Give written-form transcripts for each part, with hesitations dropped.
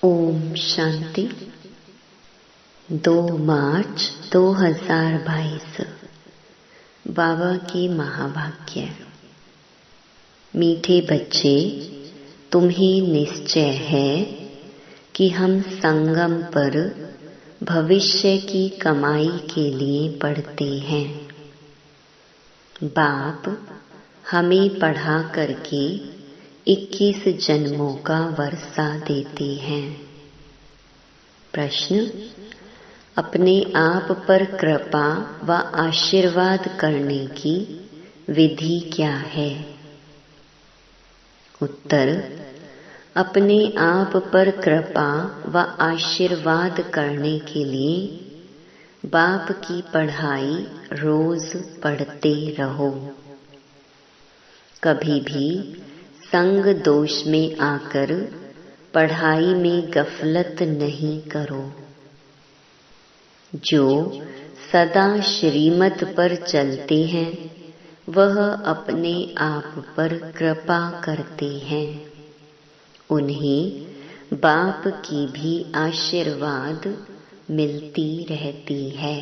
ओम शांति। 2 मार्च 2022 बाबा की महावाक्य। मीठे बच्चे, तुम्हें निश्चय है कि हम संगम पर भविष्य की कमाई के लिए पढ़ते हैं। बाप हमें पढ़ा करके 21 जन्मों का वर्षा देते हैं। प्रश्न: अपने आप पर कृपा व आशीर्वाद करने की विधि क्या है? उत्तर: अपने आप पर कृपा व आशीर्वाद करने के लिए बाप की पढ़ाई रोज पढ़ते रहो। कभी भी संग दोष में आकर पढ़ाई में गफलत नहीं करो। जो सदा श्रीमत पर चलते हैं वह अपने आप पर कृपा करते हैं। उन्हें बाप की भी आशीर्वाद मिलती रहती है।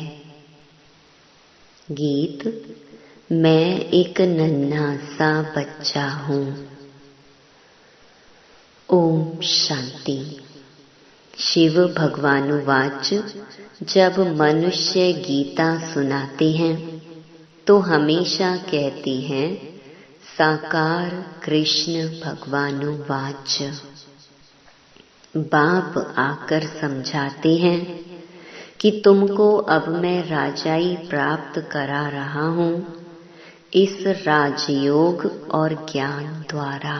गीत: मैं एक नन्हा सा बच्चा हूँ। ओम शांति। शिव भगवानुवाच: जब मनुष्य गीता सुनाते हैं तो हमेशा कहते हैं साकार कृष्ण भगवानुवाच। बाप आकर समझाते हैं कि तुमको अब मैं राजाई प्राप्त करा रहा हूँ इस राजयोग और ज्ञान द्वारा।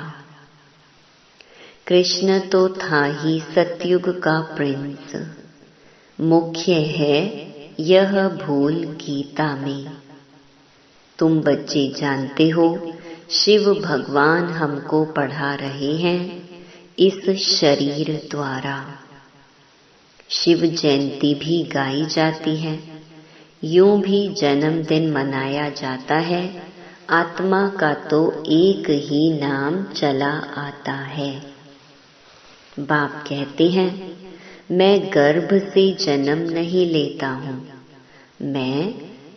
कृष्ण तो था ही सतयुग का प्रिंस। मुख्य है यह भूल गीता में। तुम बच्चे जानते हो शिव भगवान हमको पढ़ा रहे हैं इस शरीर द्वारा। शिव जयंती भी गाई जाती है। यूं भी जन्मदिन मनाया जाता है। आत्मा का तो एक ही नाम चला आता है। बाप कहते हैं मैं गर्भ से जन्म नहीं लेता हूँ, मैं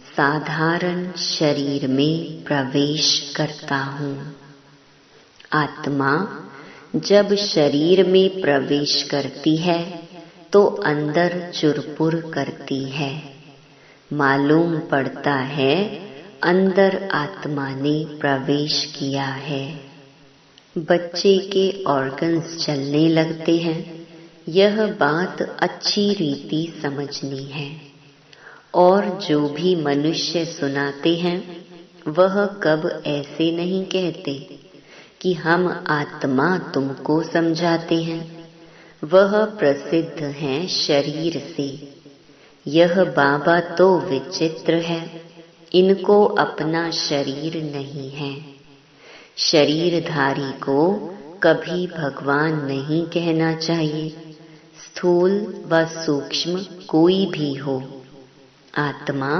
साधारण शरीर में प्रवेश करता हूँ। आत्मा जब शरीर में प्रवेश करती है तो अंदर चुरपुर करती है। मालूम पड़ता है अंदर आत्मा ने प्रवेश किया है। बच्चे के ऑर्गन्स चलने लगते हैं। यह बात अच्छी रीति समझनी है। और जो भी मनुष्य सुनाते हैं वह कब ऐसे नहीं कहते कि हम आत्मा तुमको समझाते हैं। वह प्रसिद्ध हैं शरीर से। यह बाबा तो विचित्र है। इनको अपना शरीर नहीं है। शरीरधारी को कभी भगवान नहीं कहना चाहिए। स्थूल व सूक्ष्म कोई भी हो, आत्मा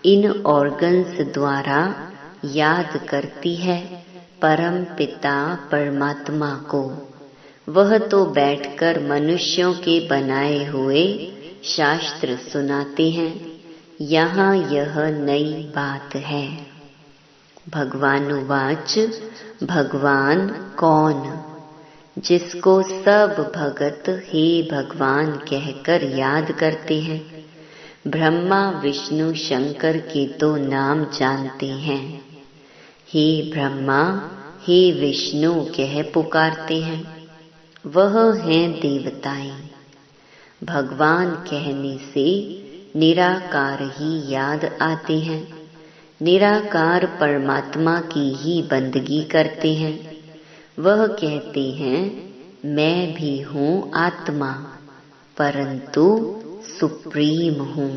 इन ऑर्गन्स द्वारा याद करती है परम पिता परमात्मा को। वह तो बैठकर मनुष्यों के बनाए हुए शास्त्र सुनाते हैं। यहाँ यह नई बात है। भगवानुवाच: भगवान कौन? जिसको सब भगत हे भगवान कहकर याद करते हैं। ब्रह्मा विष्णु शंकर के तो नाम जानते हैं। हे ब्रह्मा हे विष्णु कह पुकारते हैं। वह हैं देवताएं। भगवान कहने से निराकार ही याद आते हैं। निराकार परमात्मा की ही बंदगी करते हैं। वह कहते हैं मैं भी हूँ आत्मा, परंतु सुप्रीम हूँ।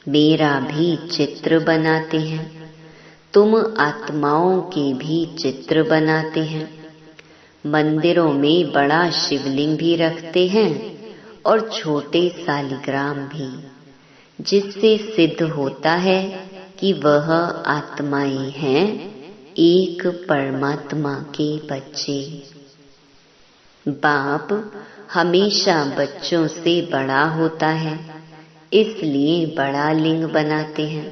मेरा भी चित्र बनाते हैं। तुम आत्माओं के भी चित्र बनाते हैं। मंदिरों में बड़ा शिवलिंग भी रखते हैं और छोटे सालिग्राम भी, जिससे सिद्ध होता है कि वह आत्माएं हैं एक परमात्मा के बच्चे। बाप हमेशा बच्चों से बड़ा होता है, इसलिए बड़ा लिंग बनाते हैं।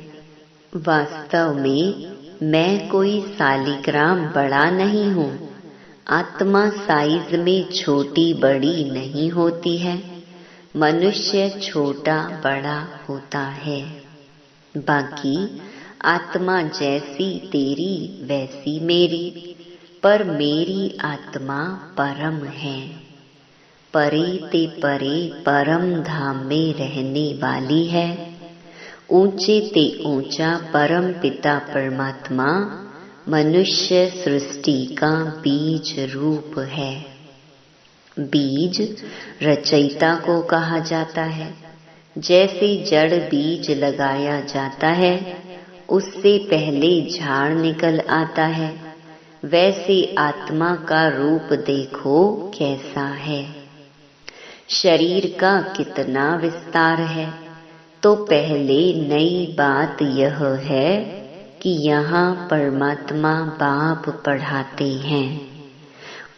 वास्तव में मैं कोई सालिग्राम बड़ा नहीं हूँ। आत्मा साइज में छोटी बड़ी नहीं होती है, मनुष्य छोटा बड़ा होता है। बाकी आत्मा जैसी तेरी वैसी मेरी, पर मेरी आत्मा परम है। परे ते परे परम धाम में रहने वाली है। ऊंचे ते ऊंचा परम पिता परमात्मा मनुष्य सृष्टि का बीज रूप है। बीज रचयिता को कहा जाता है। जैसे जड़ बीज लगाया जाता है, उससे पहले झाड़ निकल आता है, वैसे आत्मा का रूप देखो कैसा है। शरीर का कितना विस्तार है। तो पहले नई बात यह है कि यहाँ परमात्मा बाप पढ़ाते हैं।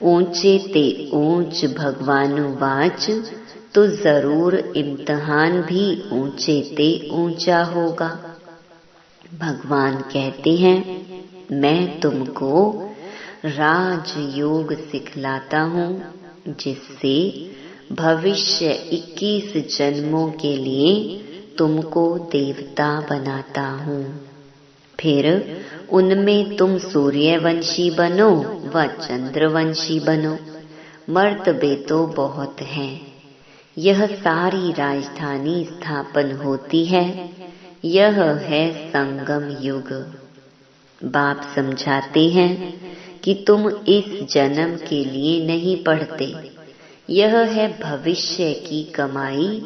ऊंचे ते ऊंच भगवानुवाच, तो जरूर इम्तिहान भी ऊंचे ते ऊंचा होगा। भगवान कहते हैं, मैं तुमको राजयोग सिखलाता हूँ, जिससे भविष्य 21 जन्मों के लिए तुमको देवता बनाता हूँ। फिर उनमें तुम सूर्यवंशी बनो व चंद्रवंशी बनो। मर्तबे तो बहुत हैं। यह सारी राजधानी स्थापन होती है। यह है संगम युग। बाप समझाते हैं कि तुम इस जन्म के लिए नहीं पढ़ते। यह है भविष्य की कमाई,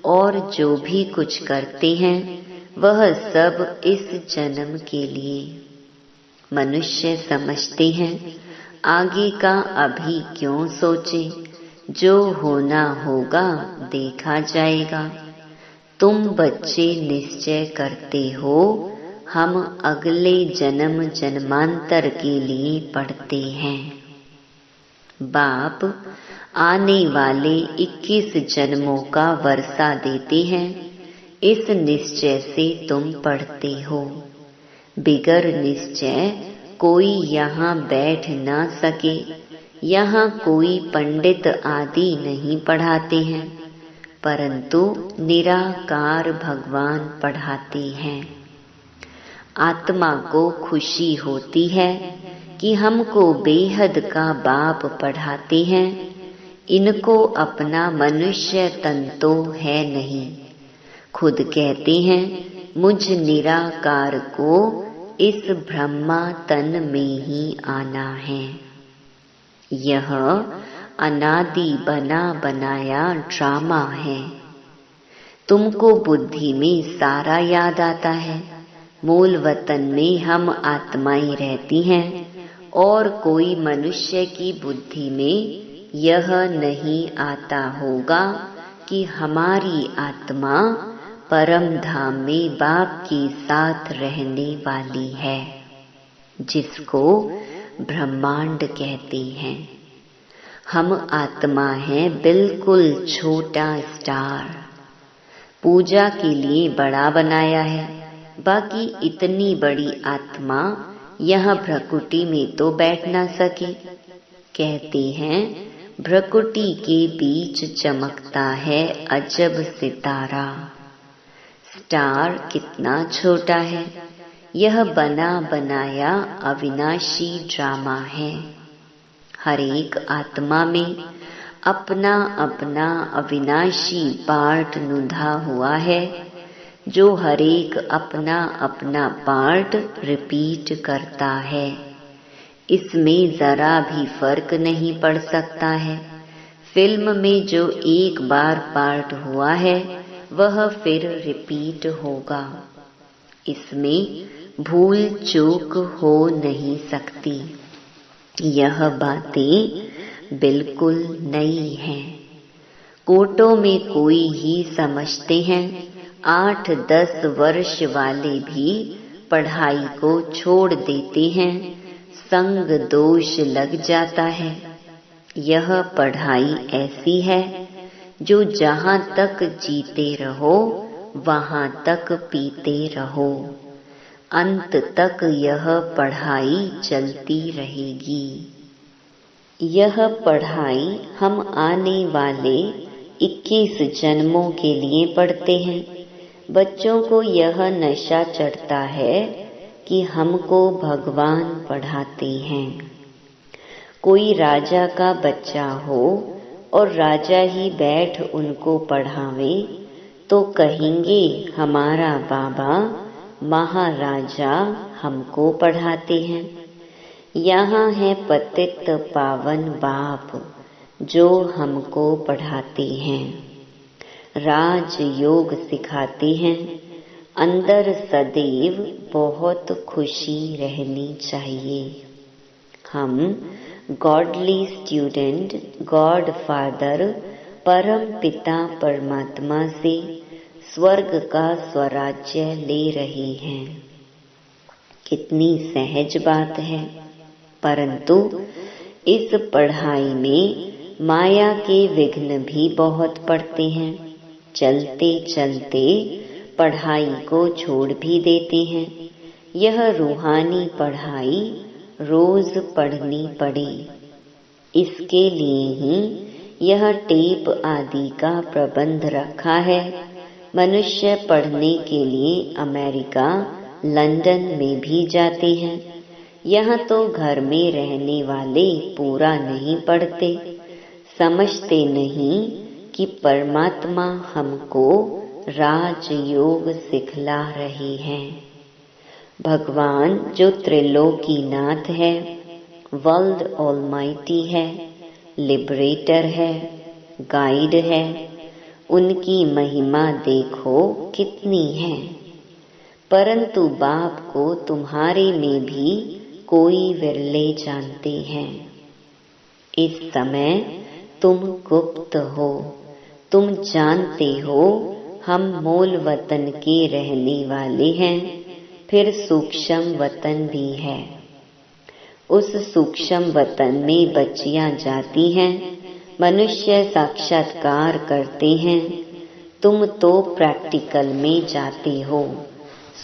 और जो भी कुछ करते हैं वह सब इस जन्म के लिए। मनुष्य समझते हैं आगे का अभी क्यों सोचे, जो होना होगा देखा जाएगा। तुम बच्चे निश्चय करते हो हम अगले जन्म जन्मांतर के लिए पढ़ते हैं। बाप आने वाले 21 जन्मों का वर्षा देते हैं। इस निश्चय से तुम पढ़ते हो। बिगर निश्चय कोई यहाँ बैठ ना सके। यहाँ कोई पंडित आदि नहीं पढ़ाते हैं, परंतु निराकार भगवान पढ़ाते हैं। आत्मा को खुशी होती है कि हमको बेहद का बाप पढ़ाते हैं। इनको अपना मनुष्य तन तो है नहीं। खुद कहते हैं, मुझ निराकार को इस ब्रह्मा तन में ही आना है। यह अनादि बना बनाया ड्रामा है। तुमको बुद्धि में सारा याद आता है। मूल वतन में हम आत्माएं रहती हैं, और कोई मनुष्य की बुद्धि में यह नहीं आता होगा कि हमारी आत्मा परम धाम में बाप के साथ रहने वाली है, जिसको ब्रह्मांड कहते हैं। हम आत्मा हैं बिल्कुल छोटा स्टार। पूजा के लिए बड़ा बनाया है। बाकी इतनी बड़ी आत्मा यहाँ भ्रकुटी में तो बैठ ना सके। कहते हैं, भ्रकुटी के बीच चमकता है अजब सितारा। स्टार कितना छोटा है। यह बना बनाया अविनाशी ड्रामा है। हर एक आत्मा में अपना अपना अविनाशी पार्ट नुधा हुआ है, जो हर एक अपना अपना पार्ट रिपीट करता है। इसमें जरा भी फर्क नहीं पड़ सकता है। फिल्म में जो एक बार पार्ट हुआ है वह फिर रिपीट होगा। इसमें भूल चूक हो नहीं सकती। यह बातें बिल्कुल नई हैं। कोर्टों में कोई ही समझते हैं। 8-10 वर्ष वाले भी पढ़ाई को छोड़ देते हैं। संग दोष लग जाता है। यह पढ़ाई ऐसी है जो जहाँ तक जीते रहो वहाँ तक पीते रहो, अंत तक यह पढ़ाई चलती रहेगी। यह पढ़ाई हम आने वाले 21 जन्मों के लिए पढ़ते हैं। बच्चों को यह नशा चढ़ता है कि हमको भगवान पढ़ाते हैं। कोई राजा का बच्चा हो और राजा ही बैठ उनको पढ़ावे तो कहेंगे हमारा बाबा महाराजा हमको पढ़ाते हैं। यहाँ है पतित पावन बाप जो हमको पढ़ाते हैं, राज योग सिखाते हैं। अंदर सदैव बहुत खुशी रहनी चाहिए। हम गॉडली स्टूडेंट गॉड फादर परम पिता परमात्मा से स्वर्ग का स्वराज्य ले रहे हैं। कितनी सहज बात है। परंतु इस पढ़ाई में माया के विघ्न भी बहुत पड़ते हैं। चलते चलते पढ़ाई को छोड़ भी देते हैं। यह रूहानी पढ़ाई रोज पढ़नी पड़े, इसके लिए ही यह टेप आदि का प्रबंध रखा है। मनुष्य पढ़ने के लिए अमेरिका, लंदन में भी जाते हैं। यहाँ तो घर में रहने वाले पूरा नहीं पढ़ते, समझते नहीं कि परमात्मा हमको राजयोग सिखला रहे हैं। भगवान जो त्रिलोकीनाथ है, वर्ल्ड ऑलमाइटी है, लिबरेटर है, गाइड है, उनकी महिमा देखो कितनी है। परंतु बाप को तुम्हारे में भी कोई विरले जानते हैं। इस समय तुम गुप्त हो, तुम जानते हो हम मूल वतन के रहने वाले हैं, फिर सूक्ष्म वतन भी है। उस सूक्ष्म वतन में बच्चियां जाती हैं, मनुष्य साक्षात्कार करते हैं। तुम तो प्रैक्टिकल में जाते हो।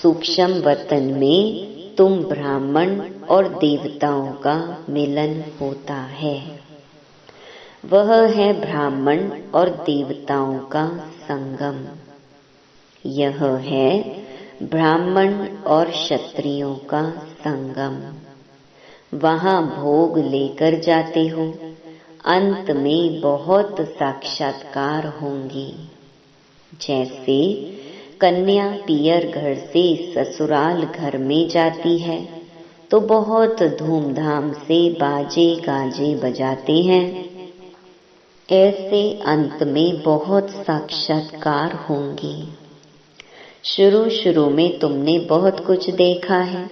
सूक्ष्म वतन में तुम ब्राह्मण और देवताओं का मिलन होता है। वह है ब्राह्मण और देवताओं का संगम। यह है ब्राह्मण और क्षत्रियों का संगम। वहाँ भोग लेकर जाते हो, अंत में बहुत साक्षात्कार होंगे। जैसे कन्या पियर घर से ससुराल घर में जाती है तो बहुत धूमधाम से बाजे गाजे बजाते हैं। ऐसे अंत में बहुत साक्षात्कार होंगे। शुरू शुरू में तुमने बहुत कुछ देखा है,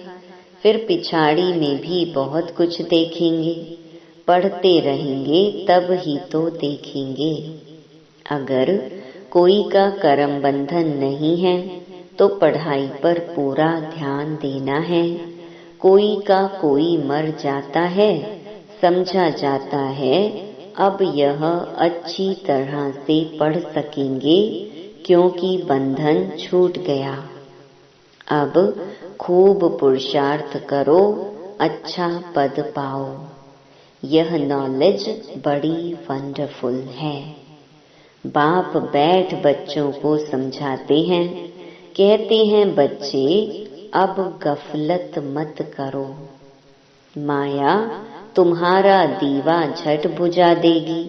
फिर पिछाड़ी में भी बहुत कुछ देखेंगे। पढ़ते रहेंगे तब ही तो देखेंगे। अगर कोई का कर्म बंधन नहीं है तो पढ़ाई पर पूरा ध्यान देना है। कोई का कोई मर जाता है, समझा जाता है अब यह अच्छी तरह से पढ़ सकेंगे क्योंकि बंधन छूट गया। अब खूब पुरुषार्थ करो, अच्छा पद पाओ। यह नॉलेज बड़ी वंडरफुल है। बाप बैठ बच्चों को समझाते हैं, कहते हैं बच्चे अब गफलत मत करो। माया तुम्हारा दीवा झट बुझा देगी,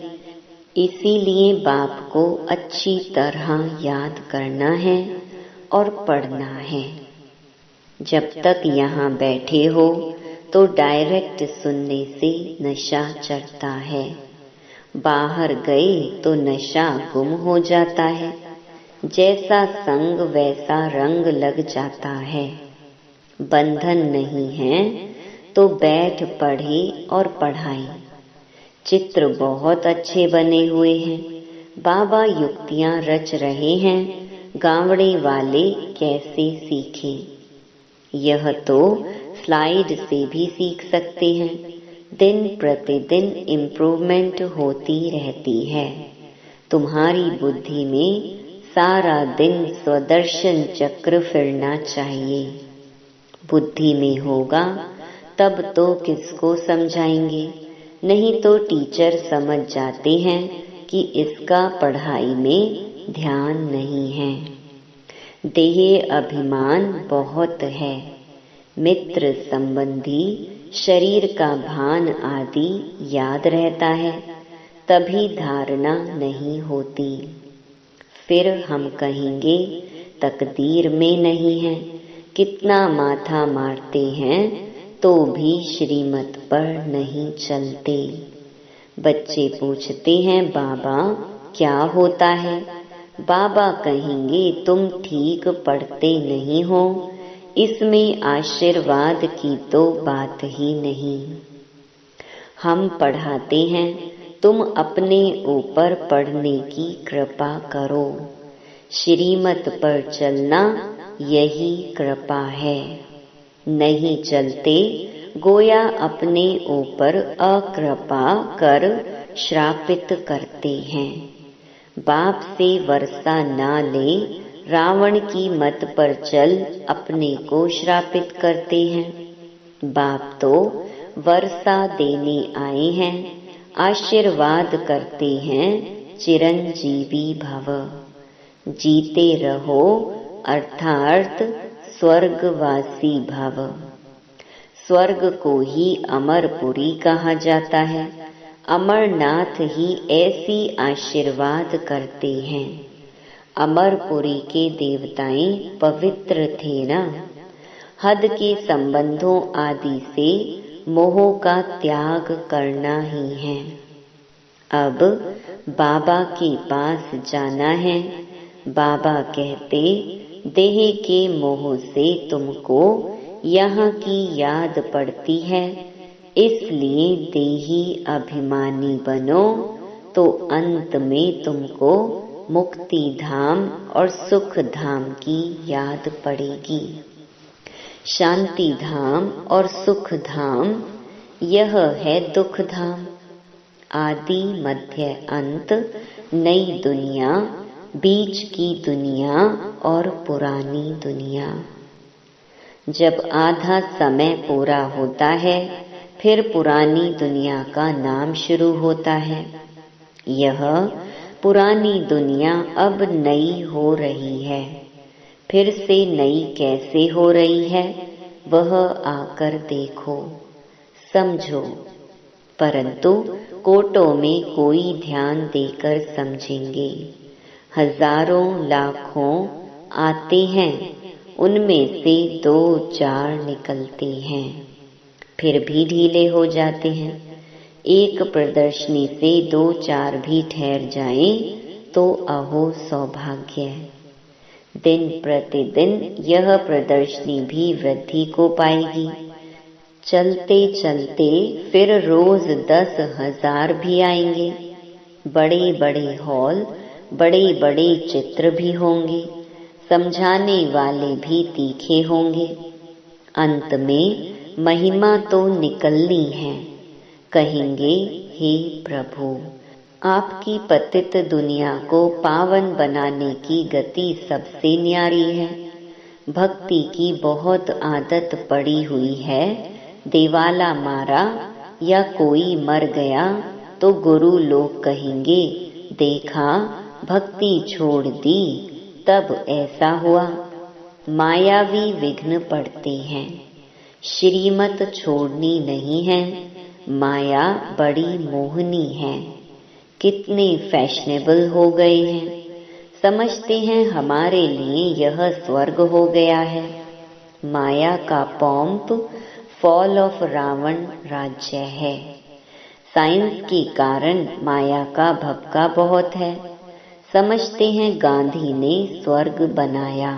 इसीलिए बाप को अच्छी तरह याद करना है और पढ़ना है। जब तक यहाँ बैठे हो तो डायरेक्ट सुनने से नशा चढ़ता है, बाहर गए तो नशा गुम हो जाता है। जैसा संग वैसा रंग लग जाता है। बंधन नहीं है तो बैठ पढ़े और पढ़ाई। चित्र बहुत अच्छे बने हुए हैं। बाबा युक्तियां रच रहे हैं, गावड़े वाले कैसे सीखें। यह तो स्लाइड से भी सीख सकते हैं। दिन प्रतिदिन इम्प्रूवमेंट होती रहती है। तुम्हारी बुद्धि में सारा दिन स्वदर्शन चक्र फिरना चाहिए। बुद्धि में होगा तब तो किसको समझाएंगे, नहीं तो टीचर समझ जाते हैं कि इसका पढ़ाई में ध्यान नहीं है। देह अभिमान बहुत है, मित्र संबंधी शरीर का भान आदि याद रहता है, तभी धारणा नहीं होती। फिर हम कहेंगे तकदीर में नहीं है, कितना माथा मारते हैं तो भी श्रीमत पर नहीं चलते। बच्चे पूछते हैं बाबा क्या होता है? बाबा कहेंगे तुम ठीक पढ़ते नहीं हो, इसमें आशीर्वाद की तो बात ही नहीं। हम पढ़ाते हैं, तुम अपने ऊपर पढ़ने की कृपा करो। श्रीमत पर चलना यही कृपा है। नहीं चलते गोया अपने ऊपर अकृपा कर श्रापित करते हैं। बाप से वर्षा ना ले, रावण की मत पर चल अपने को श्रापित करते हैं। बाप तो वर्षा देने आए हैं, आशीर्वाद करते हैं चिरंजीवी भव। जीते रहो अर्थात स्वर्गवासी भव। स्वर्ग को ही अमरपुरी कहा जाता है। अमरनाथ ही ऐसी आशीर्वाद करते हैं। अमरपुरी के देवताएं पवित्र थे ना। हद के संबंधों आदि से मोह का त्याग करना ही है। अब बाबा के पास जाना है। बाबा कहते देह के मोह से तुमको यहाँ की याद पड़ती है, इसलिए देही अभिमानी बनो तो अंत में तुमको मुक्ति धाम और सुख धाम की याद पड़ेगी। शांति धाम और सुख धाम यह है दुख धाम। आदि मध्य अंत, नई दुनिया, बीच की दुनिया और पुरानी दुनिया। जब आधा समय पूरा होता है फिर पुरानी दुनिया का नाम शुरू होता है। यह पुरानी दुनिया अब नई हो रही है। फिर से नई कैसे हो रही है वह आकर देखो, समझो। परंतु कोटों में कोई ध्यान देकर समझेंगे। हजारों लाखों आते हैं, उनमें से 2-4 निकलते हैं, फिर भी ढीले हो जाते हैं। एक प्रदर्शनी से 2-4 भी ठहर जाएं तो अहो सौभाग्य। दिन प्रतिदिन यह प्रदर्शनी भी वृद्धि को पाएगी। चलते चलते फिर रोज 10,000 भी आएंगे। बड़े बड़े हॉल, बड़े बड़े चित्र भी होंगे। समझाने वाले भी तीखे होंगे। अंत में महिमा तो निकलनी है। कहेंगे हे प्रभु, आपकी पतित दुनिया को पावन बनाने की गति सबसे न्यारी है। भक्ति की बहुत आदत पड़ी हुई है। देवाला मारा या कोई मर गया तो गुरु लोग कहेंगे देखा भक्ति छोड़ दी तब ऐसा हुआ। मायावी विघ्न पड़ते हैं। श्रीमत छोड़नी नहीं है। माया बड़ी मोहनी है। कितने फैशनेबल हो गए हैं। समझते हैं हमारे लिए यह स्वर्ग हो गया है। माया का पॉम्प फॉल ऑफ रावण राज्य है। साइंस के कारण माया का भपका बहुत है। समझते हैं गांधी ने स्वर्ग बनाया।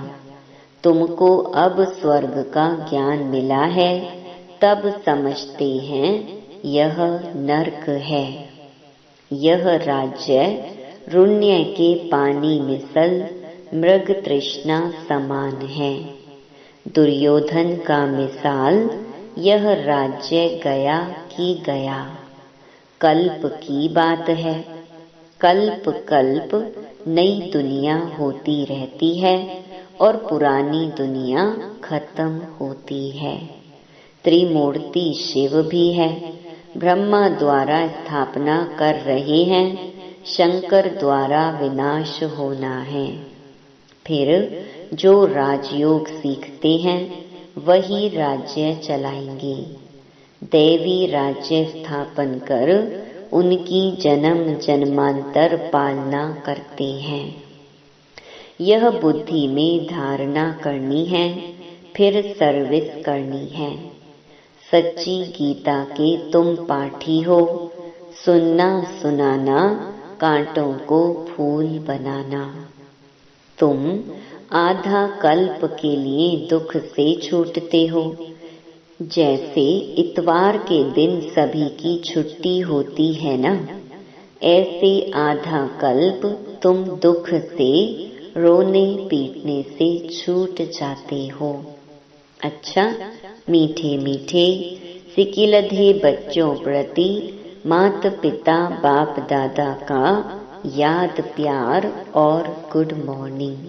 तुमको अब स्वर्ग का ज्ञान मिला है, तब समझते हैं यह नरक है। यह राज्य रुण्य के पानी मिसल मृग तृष्णा समान है। दुर्योधन का मिसाल यह राज्य गया कि गया, कल्प की बात है। कल्प कल्प नई दुनिया होती रहती है और पुरानी दुनिया खत्म होती है। त्रिमूर्ति शिव भी है, ब्रह्मा द्वारा स्थापना कर रहे हैं, शंकर द्वारा विनाश होना है। फिर जो राजयोग सीखते हैं वही राज्य चलाएंगे। दैवी राज्य स्थापन कर उनकी जन्म जन्मांतर पालना करते हैं। यह बुद्धि में धारणा करनी है, फिर सर्विस करनी है। सच्ची गीता के तुम पाठी हो, सुनना सुनाना, कांटों को फूल बनाना। तुम आधा कल्प के लिए दुख से छूटते हो। जैसे इतवार के दिन सभी की छुट्टी होती है ना, ऐसे आधा कल्प तुम दुख से, रोने पीटने से छूट जाते हो। अच्छा, मीठे मीठे सिकिलधे बच्चों प्रति माता पिता बाप दादा का याद प्यार और गुड मॉर्निंग।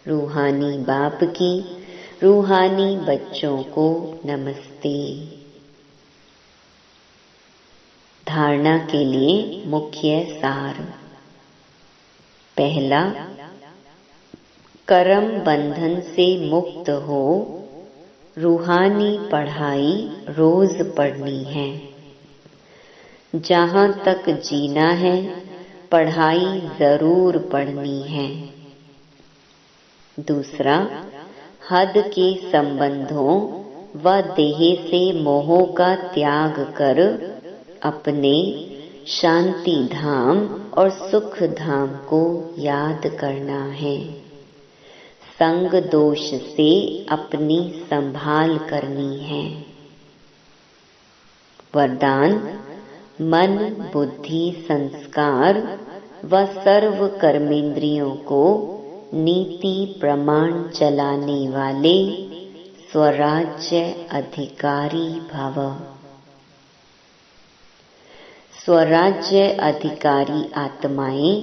रूहानी बाप की रूहानी बच्चों को नमस्ते। धारणा के लिए मुख्य सार। पहला, कर्म बंधन से मुक्त हो रूहानी पढ़ाई रोज पढ़नी है। जहाँ तक जीना है पढ़ाई जरूर पढ़नी है। दूसरा, हद के संबंधों व देह से मोहों का त्याग कर अपने शांति धाम और सुख धाम को याद करना है। संग दोष से अपनी संभाल करनी है। वरदान, मन बुद्धि संस्कार व सर्व कर्मेंद्रियों को नीति प्रमाण चलाने वाले स्वराज्य अधिकारी भव। स्वराज्य अधिकारी आत्माएं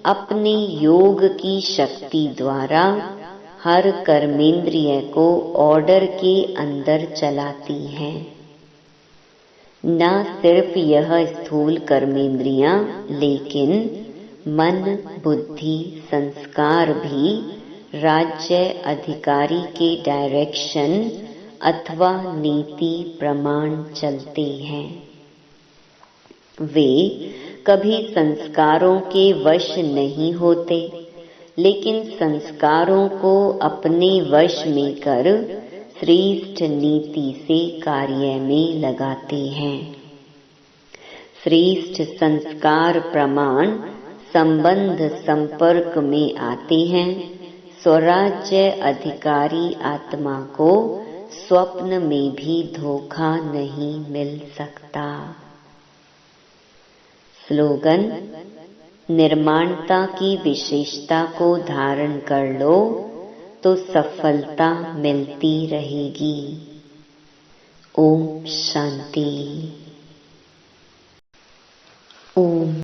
अपने योग की शक्ति द्वारा हर कर्मेंद्रिय को ऑर्डर के अंदर चलाती हैं। न सिर्फ यह स्थूल कर्मेंद्रियां, लेकिन मन बुद्धि संस्कार भी राज्य अधिकारी के डायरेक्शन अथवा नीति प्रमाण चलते हैं। वे कभी संस्कारों के वश नहीं होते, लेकिन संस्कारों को अपने वश में कर श्रेष्ठ नीति से कार्य में लगाते हैं। श्रेष्ठ संस्कार प्रमाण संबंध संपर्क में आते हैं। स्वराज्य अधिकारी आत्मा को स्वप्न में भी धोखा नहीं मिल सकता। स्लोगन, निर्माणता की विशेषता को धारण कर लो तो सफलता मिलती रहेगी। ओम शांति। ओम